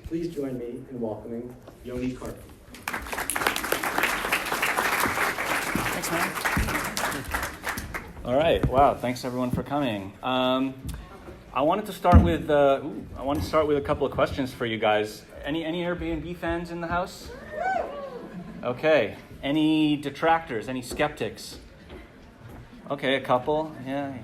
Please join me in welcoming Yoni Karpfen. Thanks, man. All right. Wow. Thanks everyone for coming. I wanted to start with a couple of questions for you guys. Any Airbnb fans in the house? Okay. Any detractors? Any skeptics? Okay, a couple. Yeah.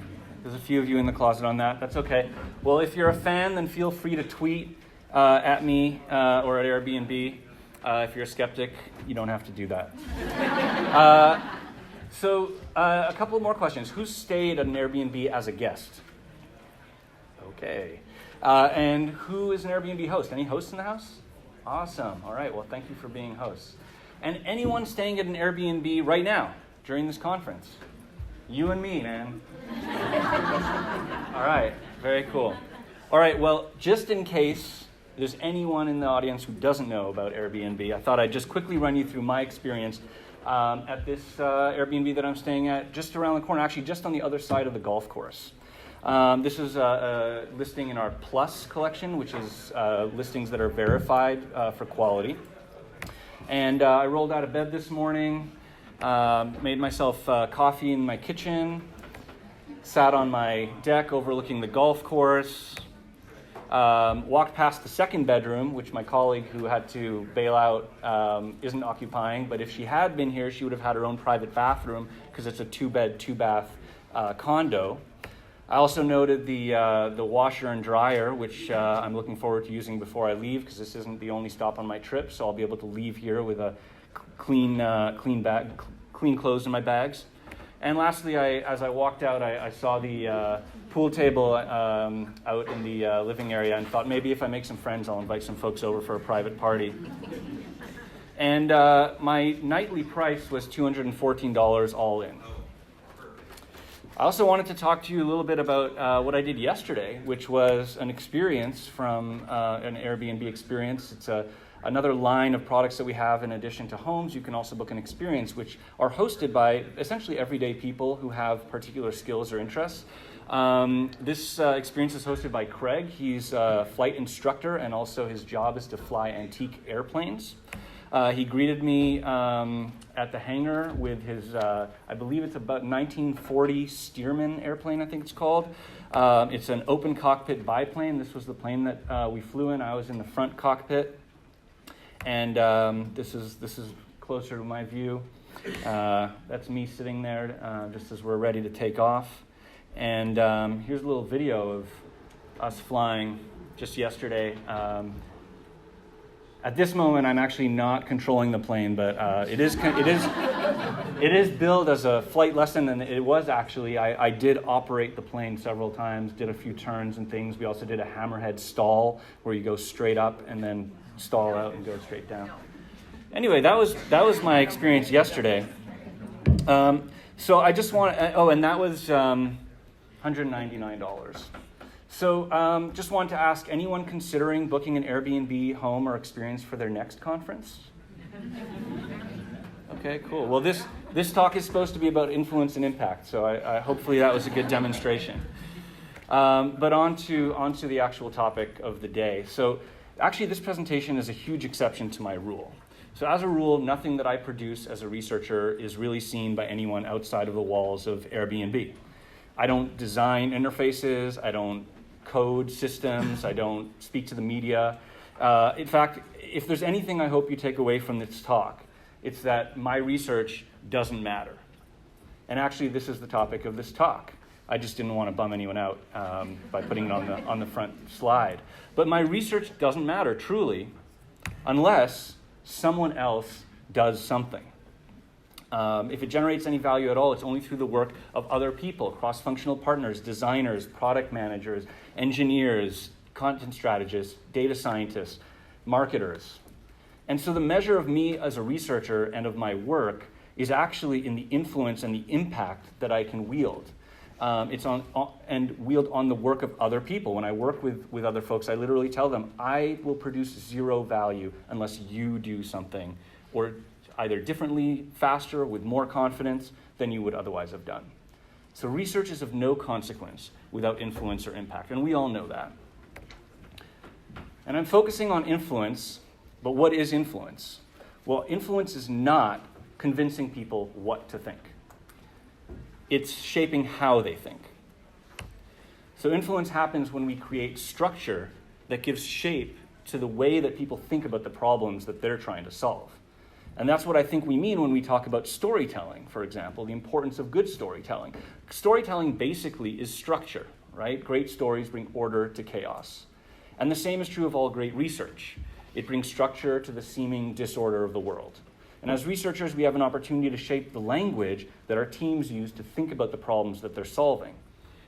There's a few of you in the closet on that. That's okay. Well, if you're a fan, then feel free to tweet at me or at Airbnb. If you're a skeptic, you don't have to do that. So a couple more questions. Who stayed at an Airbnb as a guest? Okay. And who is an Airbnb host? Any hosts in the house? Awesome. All right. Well, thank you for being hosts. And anyone staying at an Airbnb right now during this conference? You and me, man. All right. Very cool. All right. Well, just in case there's anyone in the audience who doesn't know about Airbnb, I thought I'd just quickly run you through my experience at this Airbnb that I'm staying at, just around the corner, actually just on the other side of the golf course. This is a listing in our Plus collection, which is listings that are verified for quality. And I rolled out of bed this morning, made myself coffee in my kitchen, sat on my deck overlooking the golf course, walked past the second bedroom, which my colleague who had to bail out isn't occupying, but if she had been here, she would have had her own private bathroom because it's a 2-bed, 2-bath condo. I also noted the washer and dryer, which I'm looking forward to using before I leave because this isn't the only stop on my trip, so I'll be able to leave here with a clean clothes in my bags. And lastly, as I walked out, I saw the pool table out in the living area and thought maybe if I make some friends, I'll invite some folks over for a private party. And my nightly price was $214 all in. I also wanted to talk to you a little bit about what I did yesterday, which was an experience from an Airbnb experience. It's another line of products that we have in addition to homes. You can also book an experience, which are hosted by essentially everyday people who have particular skills or interests. This experience is hosted by Craig. He's a flight instructor, and also his job is to fly antique airplanes. He greeted me at the hangar with his, I believe it's about 1940 Stearman airplane, I think it's called. It's an open cockpit biplane. This was the plane that we flew in. I was in the front cockpit. And this is closer to my view. That's me sitting there just as we're ready to take off. And here's a little video of us flying just yesterday. At this moment, I'm actually not controlling the plane, but it is billed as a flight lesson, and it was actually. I did operate the plane several times, did a few turns and things. We also did a hammerhead stall, where you go straight up and then stall out and go straight down. Anyway, that was my experience yesterday. So I just want to. Oh, and that was $199. So just wanted to ask, anyone considering booking an Airbnb home or experience for their next conference? Okay, cool. Well, this talk is supposed to be about influence and impact, so I hopefully that was a good demonstration. But on to the actual topic of the day. So actually, this presentation is a huge exception to my rule. So as a rule, nothing that I produce as a researcher is really seen by anyone outside of the walls of Airbnb. I don't design interfaces, I don't code systems, I don't speak to the media. In fact, if there's anything I hope you take away from this talk, it's that my research doesn't matter. And actually, this is the topic of this talk. I just didn't want to bum anyone out by putting it on the front slide. But my research doesn't matter, truly, unless someone else does something. If it generates any value at all, it's only through the work of other people, cross-functional partners, designers, product managers, engineers, content strategists, data scientists, marketers. And so the measure of me as a researcher and of my work is actually in the influence and the impact that I can wield. It's wield on the work of other people. When I work with other folks, I literally tell them, I will produce 0 value unless you do something, or either differently, faster, with more confidence than you would otherwise have done. So research is of no consequence without influence or impact, and we all know that. And I'm focusing on influence, but what is influence? Well, influence is not convincing people what to think. It's shaping how they think. So influence happens when we create structure that gives shape to the way that people think about the problems that they're trying to solve. And that's what I think we mean when we talk about storytelling, for example, the importance of good storytelling. Storytelling basically is structure, right? Great stories bring order to chaos. And the same is true of all great research. It brings structure to the seeming disorder of the world. And as researchers, we have an opportunity to shape the language that our teams use to think about the problems that they're solving.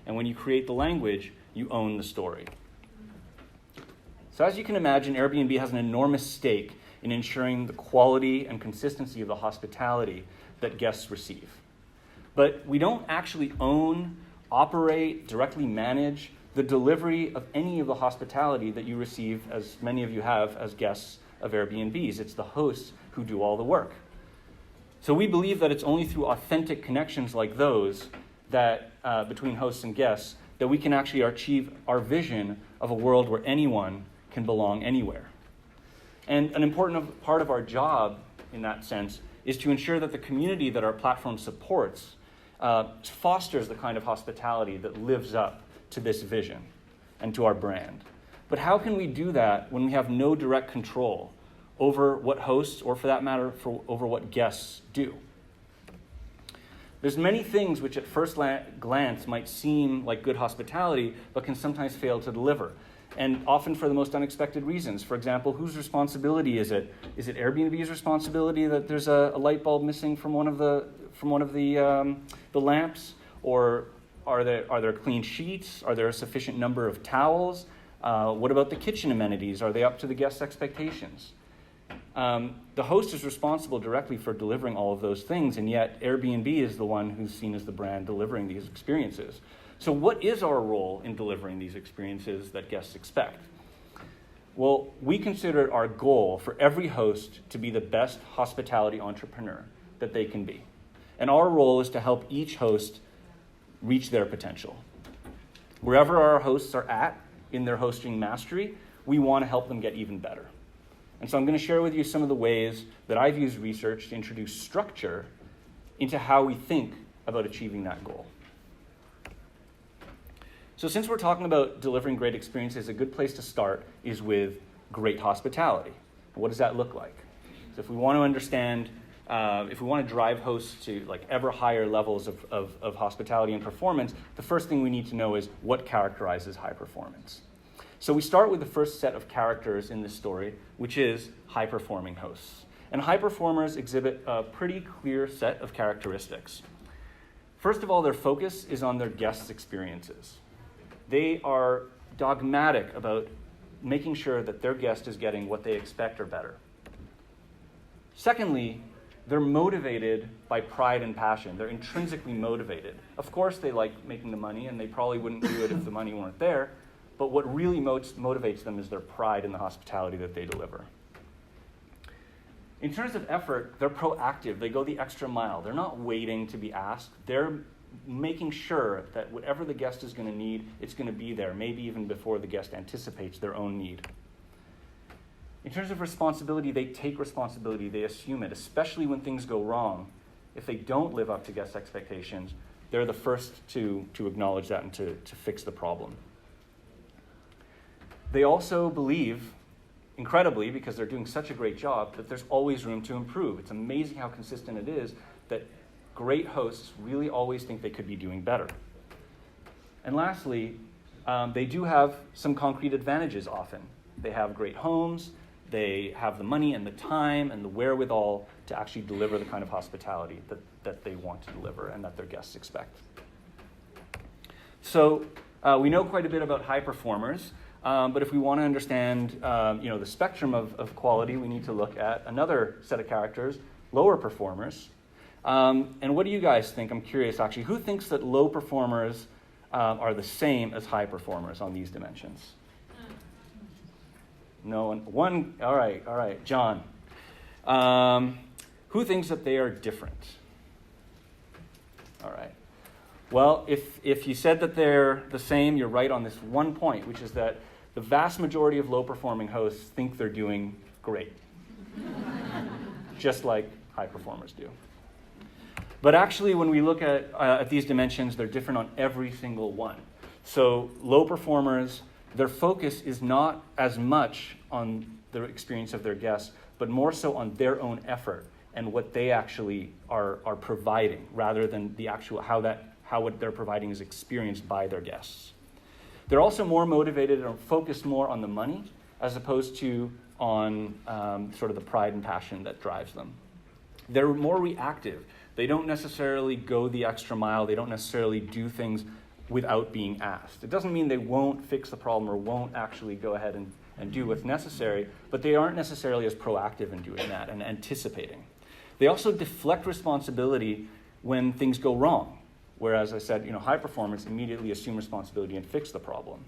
And when you create the language, you own the story. So as you can imagine, Airbnb has an enormous stake in ensuring the quality and consistency of the hospitality that guests receive. But we don't actually own, operate, directly manage the delivery of any of the hospitality that you receive, as many of you have as guests of Airbnbs. It's the hosts who do all the work. So we believe that it's only through authentic connections like those that between hosts and guests that we can actually achieve our vision of a world where anyone can belong anywhere. And an important part of our job in that sense is to ensure that the community that our platform supports fosters the kind of hospitality that lives up to this vision and to our brand. But how can we do that when we have no direct control over what hosts, or for that matter, over what guests do? There's many things which at first glance might seem like good hospitality, but can sometimes fail to deliver. And often for the most unexpected reasons. For example, whose responsibility is it? Is it Airbnb's responsibility that there's a light bulb missing from one of the lamps? Or are there clean sheets? Are there a sufficient number of towels? What about the kitchen amenities? Are they up to the guests' expectations? The host is responsible directly for delivering all of those things, and yet Airbnb is the one who's seen as the brand delivering these experiences. So what is our role in delivering these experiences that guests expect? Well, we consider our goal for every host to be the best hospitality entrepreneur that they can be. And our role is to help each host reach their potential. Wherever our hosts are at in their hosting mastery, we want to help them get even better. And so I'm going to share with you some of the ways that I've used research to introduce structure into how we think about achieving that goal. So since we're talking about delivering great experiences, a good place to start is with great hospitality. What does that look like? So if we want to understand, if we want to drive hosts to like ever higher levels of hospitality and performance, the first thing we need to know is what characterizes high performance. So we start with the first set of characters in this story, which is high-performing hosts. And high performers exhibit a pretty clear set of characteristics. First of all, their focus is on their guests' experiences. They are dogmatic about making sure that their guest is getting what they expect or better. Secondly, they're motivated by pride and passion. They're intrinsically motivated. Of course, they like making the money, and they probably wouldn't do it if the money weren't there. But what really motivates them is their pride in the hospitality that they deliver. In terms of effort, they're proactive. They go the extra mile. They're not waiting to be asked. They're making sure that whatever the guest is going to need, it's going to be there, maybe even before the guest anticipates their own need. In terms of responsibility, they take responsibility. They assume it, especially when things go wrong. If they don't live up to guest expectations, they're the first to acknowledge that and to fix the problem. They also believe, incredibly, because they're doing such a great job, that there's always room to improve. It's amazing how consistent it is that great hosts really always think they could be doing better. And lastly, they do have some concrete advantages often. They have great homes, they have the money and the time and the wherewithal to actually deliver the kind of hospitality that they want to deliver and that their guests expect. So we know quite a bit about high performers. But if we want to understand the spectrum of quality, we need to look at another set of characters, lower performers. And what do you guys think? I'm curious, actually. Who thinks that low performers are the same as high performers on these dimensions? No one? All right. John. Who thinks that they are different? All right. Well, if you said that they're the same, you're right on this one point, which is that The vast majority of low-performing hosts think they're doing great, just like high performers do. But actually, when we look at these dimensions, they're different on every single one. So low performers, their focus is not as much on the experience of their guests, but more so on their own effort and what they actually are providing, rather than the actual how what they're providing is experienced by their guests. They're also more motivated or focused more on the money as opposed to on sort of the pride and passion that drives them. They're more reactive. They don't necessarily go the extra mile. They don't necessarily do things without being asked. It doesn't mean they won't fix the problem or won't actually go ahead and do what's necessary, but they aren't necessarily as proactive in doing that and anticipating. They also deflect responsibility when things go wrong, whereas I said, high performers immediately assume responsibility and fix the problem.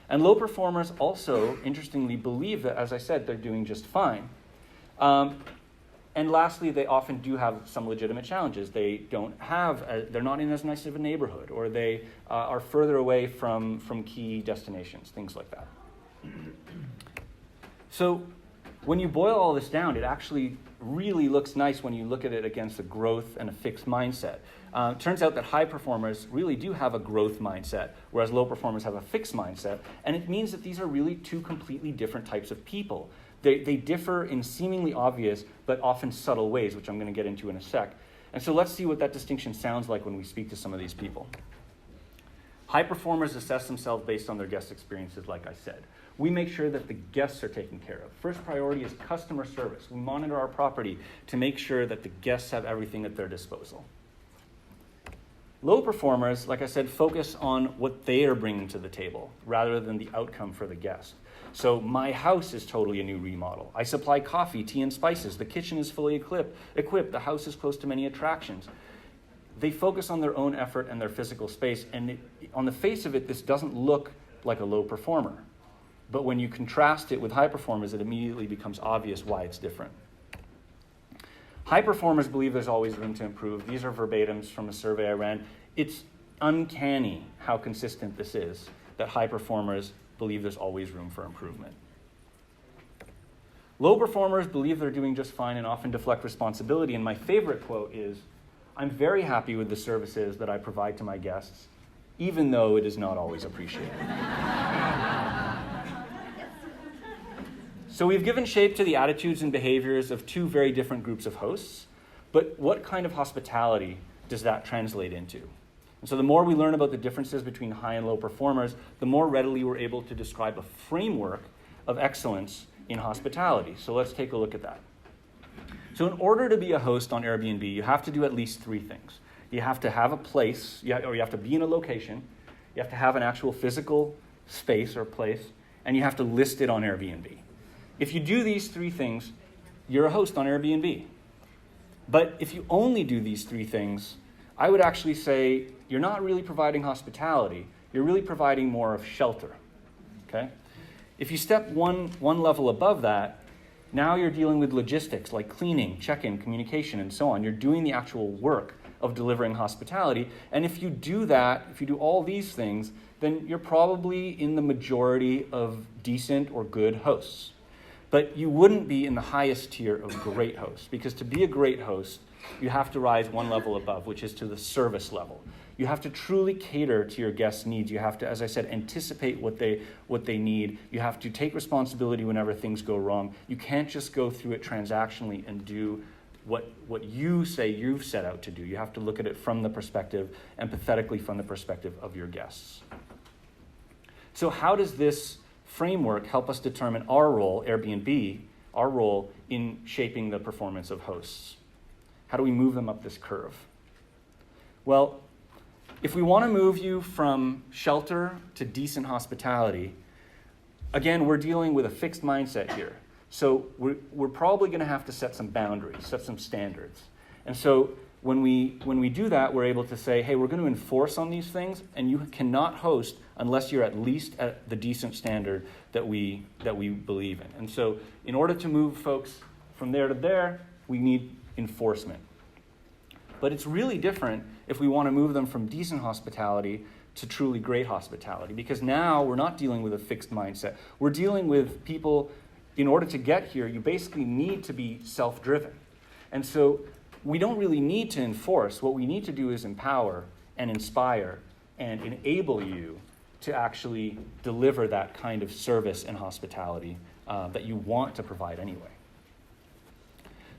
And low performers also, interestingly, believe that, as I said, they're doing just fine. And lastly, they often do have some legitimate challenges. They're not in as nice of a neighborhood, or they are further away from key destinations, things like that. So when you boil all this down, it actually really looks nice when you look at it against a growth and a fixed mindset. It turns out that high performers really do have a growth mindset, whereas low performers have a fixed mindset. And it means that these are really two completely different types of people. They differ in seemingly obvious but often subtle ways, which I'm going to get into in a sec. And so let's see what that distinction sounds like when we speak to some of these people. High performers assess themselves based on their guest experiences, like I said. We make sure that the guests are taken care of. First priority is customer service. We monitor our property to make sure that the guests have everything at their disposal. Low performers, like I said, focus on what they are bringing to the table rather than the outcome for the guest. So my house is totally a new remodel. I supply coffee, tea, and spices. The kitchen is fully equipped. The house is close to many attractions. They focus on their own effort and their physical space, and on the face of it, this doesn't look like a low performer. But when you contrast it with high performers, it immediately becomes obvious why it's different. High performers believe there's always room to improve. These are verbatims from a survey I ran. It's uncanny how consistent this is, that high performers believe there's always room for improvement. Low performers believe they're doing just fine and often deflect responsibility. And my favorite quote is, "I'm very happy with the services that I provide to my guests, even though it is not always appreciated." So we've given shape to the attitudes and behaviors of two very different groups of hosts, but what kind of hospitality does that translate into? And so the more we learn about the differences between high and low performers, the more readily we're able to describe a framework of excellence in hospitality. So let's take a look at that. So in order to be a host on Airbnb, you have to do at least three things. You have to have a place, or you have to be in a location, you have to have an actual physical space or place, and you have to list it on Airbnb. If you do these three things, you're a host on Airbnb. But if you only do these three things, I would actually say you're not really providing hospitality. You're really providing more of shelter. Okay? If you step one level above that, now you're dealing with logistics like cleaning, check-in, communication, and so on. You're doing the actual work of delivering hospitality. And if you do that, if you do all these things, then you're probably in the majority of decent or good hosts. But you wouldn't be in the highest tier of great hosts, because to be a great host, you have to rise one level above, which is to the service level. You have to truly cater to your guests' needs. You have to, as I said, anticipate what they need. You have to take responsibility whenever things go wrong. You can't just go through it transactionally and do what you say you've set out to do. You have to look at it from the perspective, empathetically from the perspective of your guests. So how does this framework help us determine our role, Airbnb, our role in shaping the performance of hosts? How do we move them up this curve? Well, if we want to move you from shelter to decent hospitality, again, we're dealing with a fixed mindset here. So we're probably going to have to set some boundaries, set some standards. And so when we do that, we're able to say, hey, we're going to enforce on these things, and you cannot host unless you're at least at the decent standard that we believe in. And so in order to move folks from there to there, we need enforcement. But it's really different if we want to move them from decent hospitality to truly great hospitality, because now we're not dealing with a fixed mindset. We're dealing with people. In order to get here, you basically need to be self-driven. And so we don't really need to enforce. What we need to do is empower and inspire and enable you to actually deliver that kind of service and hospitality that you want to provide anyway.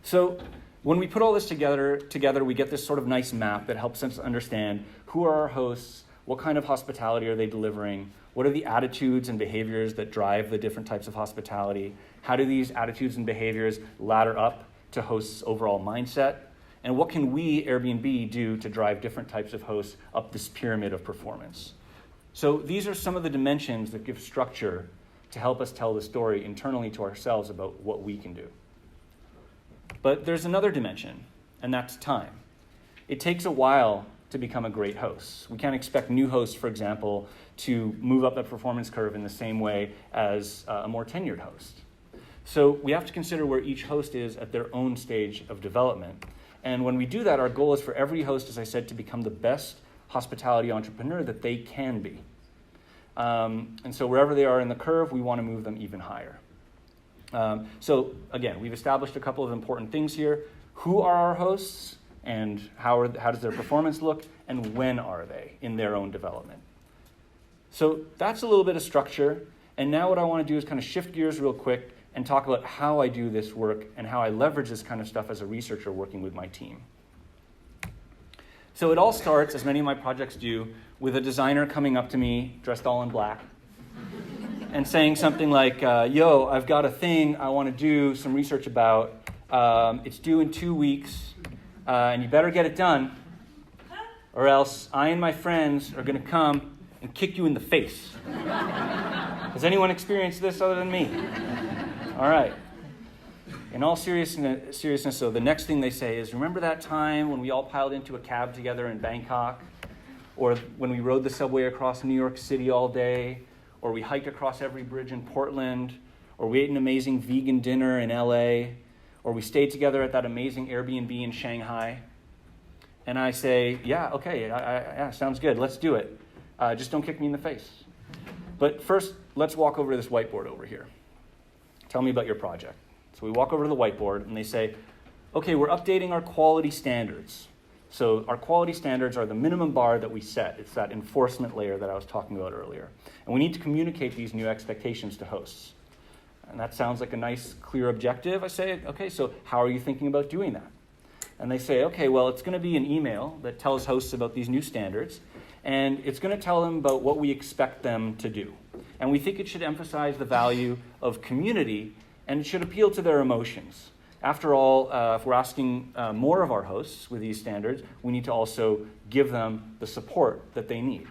So when we put all this together, we get this sort of nice map that helps us understand who are our hosts, what kind of hospitality are they delivering, what are the attitudes and behaviors that drive the different types of hospitality, how do these attitudes and behaviors ladder up to hosts' overall mindset, and what can we, Airbnb, do to drive different types of hosts up this pyramid of performance. So these are some of the dimensions that give structure to help us tell the story internally to ourselves about what we can do. But there's another dimension, and that's time. It takes a while to become a great host. We can't expect new hosts, for example, to move up the performance curve in the same way as a more tenured host. So we have to consider where each host is at their own stage of development. And when we do that, our goal is for every host, as I said, to become the best hospitality entrepreneur that they can be. And so wherever they are in the curve, we want to move them even higher. So again, we've established a couple of important things here. Who are our hosts, and how does their performance look, and when are they in their own development? So that's a little bit of structure. And now what I want to do is kind of shift gears real quick and talk about how I do this work and how I leverage this kind of stuff as a researcher working with my team. So it all starts, as many of my projects do, with a designer coming up to me, dressed all in black, and saying something like, yo, I've got a thing I want to do some research about. It's due in 2 weeks, and you better get it done, or else I and my friends are going to come and kick you in the face. Has anyone experienced this other than me? All right. In all seriousness, so the next thing they say is, remember that time when we all piled into a cab together in Bangkok? Or when we rode the subway across New York City all day? Or we hiked across every bridge in Portland? Or we ate an amazing vegan dinner in LA? Or we stayed together at that amazing Airbnb in Shanghai? And I say, yeah, okay, yeah, sounds good, let's do it. Just don't kick me in the face. But first, let's walk over to this whiteboard over here. Tell me about your project. So we walk over to the whiteboard and they say, okay, we're updating our quality standards. So our quality standards are the minimum bar that we set. It's that enforcement layer that I was talking about earlier. And we need to communicate these new expectations to hosts. And that sounds like a nice, clear objective. I say, okay, so how are you thinking about doing that? And they say, okay, well, it's going to be an email that tells hosts about these new standards, and it's going to tell them about what we expect them to do. And we think it should emphasize the value of community, and it should appeal to their emotions. After all, if we're asking more of our hosts with these standards, we need to also give them the support that they need.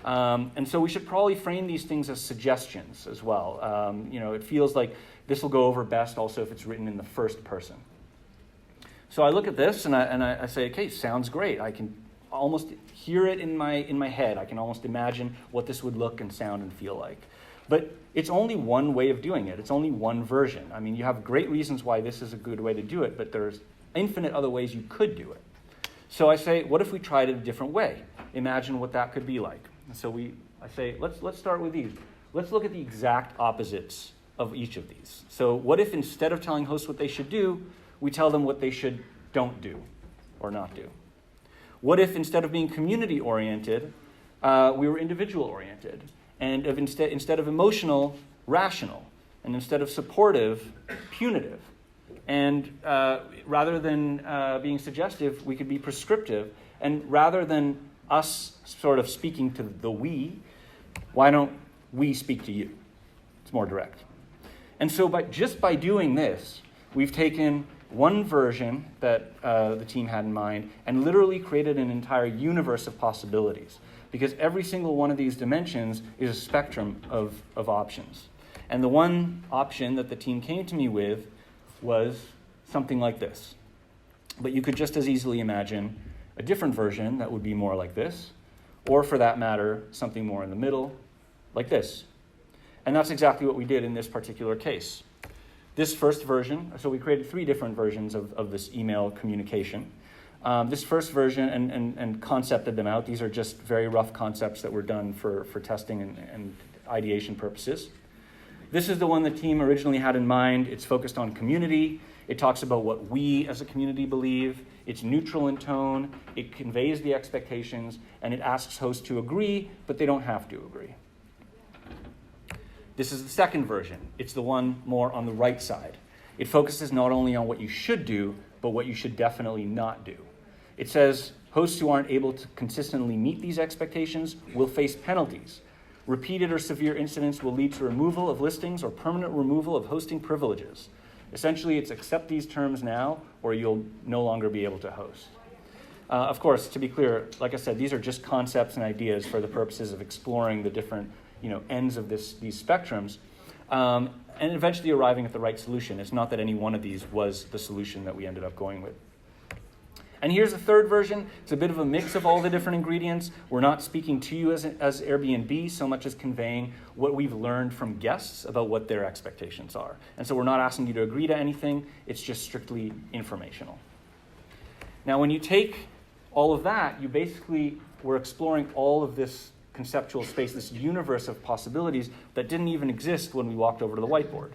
And so we should probably frame these things as suggestions as well. It feels like this will go over best also if it's written in the first person. So I look at this and I say, okay, sounds great. I can almost hear it in my head. I can almost imagine what this would look and sound and feel like. But it's only one way of doing it. It's only one version. I mean, you have great reasons why this is a good way to do it, but there's infinite other ways you could do it. So I say, what if we tried it a different way? Imagine what that could be like. And so I say, let's start with these. Let's look at the exact opposites of each of these. So what if instead of telling hosts what they should do, we tell them what they don't do or not do? What if instead of being community-oriented, we were individual-oriented? And instead of emotional, rational. And instead of supportive, punitive. And rather than being suggestive, we could be prescriptive. And rather than us sort of speaking to the we, why don't we speak to you? It's more direct. And so just by doing this, we've taken one version that the team had in mind and literally created an entire universe of possibilities. Because every single one of these dimensions is a spectrum of options. And the one option that the team came to me with was something like this. But you could just as easily imagine a different version that would be more like this, or for that matter, something more in the middle, like this. And that's exactly what we did in this particular case. This first version, so we created 3 different versions of this email communication. This first version and concepted them out. These are just very rough concepts that were done for testing and ideation purposes. This is the one the team originally had in mind. It's focused on community. It talks about what we as a community believe. It's neutral in tone. It conveys the expectations, and it asks hosts to agree, but they don't have to agree. This is the second version. It's the one more on the right side. It focuses not only on what you should do, but what you should definitely not do. It says hosts who aren't able to consistently meet these expectations will face penalties. Repeated or severe incidents will lead to removal of listings or permanent removal of hosting privileges. Essentially, it's accept these terms now, or you'll no longer be able to host. Of course, to be clear, like I said, these are just concepts and ideas for the purposes of exploring the different ends of these spectrums, and eventually arriving at the right solution. It's not that any one of these was the solution that we ended up going with. And here's the third version. It's a bit of a mix of all the different ingredients. We're not speaking to you as Airbnb so much as conveying what we've learned from guests about what their expectations are. And so we're not asking you to agree to anything. It's just strictly informational. Now, when you take all of that, you basically were exploring all of this conceptual space, this universe of possibilities that didn't even exist when we walked over to the whiteboard.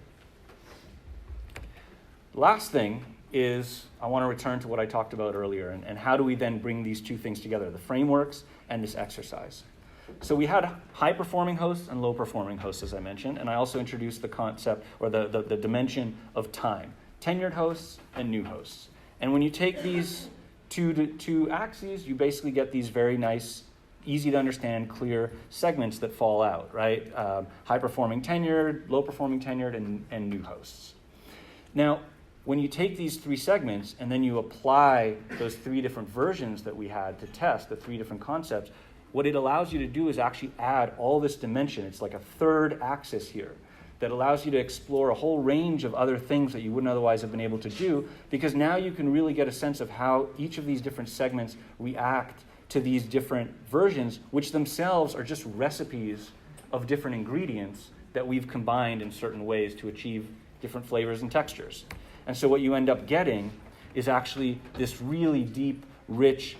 Last thing is I want to return to what I talked about earlier, and how do we then bring these two things together, the frameworks and this exercise. So we had high-performing hosts and low-performing hosts, as I mentioned, and I also introduced the concept or the dimension of time, tenured hosts and new hosts. And when you take these two axes, you basically get these very nice, easy to understand, clear segments that fall out, right? High-performing tenured, low-performing tenured, and new hosts. Now, when you take these three segments and then you apply those three different versions that we had to test, the three different concepts, what it allows you to do is actually add all this dimension. It's like a third axis here that allows you to explore a whole range of other things that you wouldn't otherwise have been able to do, because now you can really get a sense of how each of these different segments react to these different versions, which themselves are just recipes of different ingredients that we've combined in certain ways to achieve different flavors and textures. And so what you end up getting is actually this really deep, rich,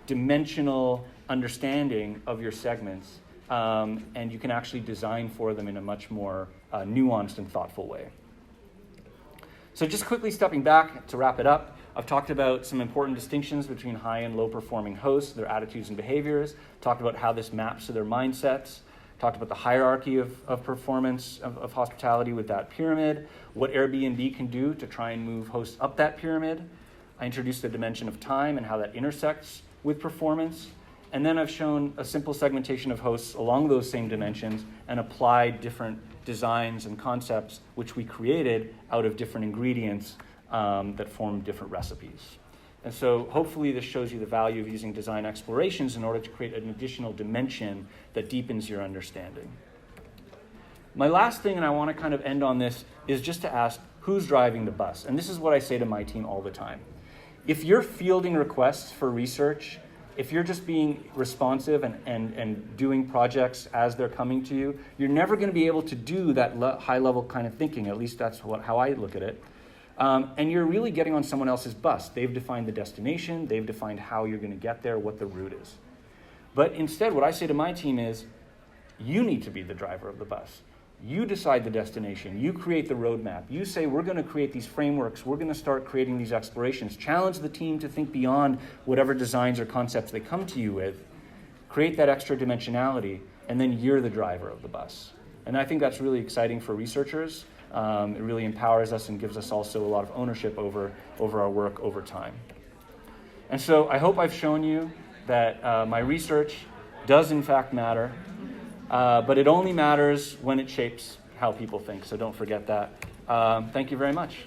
dimensional understanding of your segments, and you can actually design for them in a much more nuanced and thoughtful way. So just quickly stepping back to wrap it up, I've talked about some important distinctions between high and low performing hosts, their attitudes and behaviors, talked about how this maps to their mindsets, talked about the hierarchy of performance of hospitality with that pyramid, what Airbnb can do to try and move hosts up that pyramid. I introduced the dimension of time and how that intersects with performance. And then I've shown a simple segmentation of hosts along those same dimensions and applied different designs and concepts which we created out of different ingredients that form different recipes. And so hopefully this shows you the value of using design explorations in order to create an additional dimension that deepens your understanding. My last thing, and I want to kind of end on this, is just to ask, who's driving the bus? And this is what I say to my team all the time. If you're fielding requests for research, if you're just being responsive and doing projects as they're coming to you, you're never going to be able to do that high-level kind of thinking. At least that's how I look at it. And you're really getting on someone else's bus. They've defined the destination. They've defined how you're going to get there, what the route is. But instead, what I say to my team is, you need to be the driver of the bus. You decide the destination. You create the roadmap. You say, we're going to create these frameworks. We're going to start creating these explorations. Challenge the team to think beyond whatever designs or concepts they come to you with. Create that extra dimensionality, and then you're the driver of the bus. And I think that's really exciting for researchers. It really empowers us and gives us also a lot of ownership over our work over time. And so I hope I've shown you that my research does in fact matter, but it only matters when it shapes how people think. So don't forget that. Thank you very much.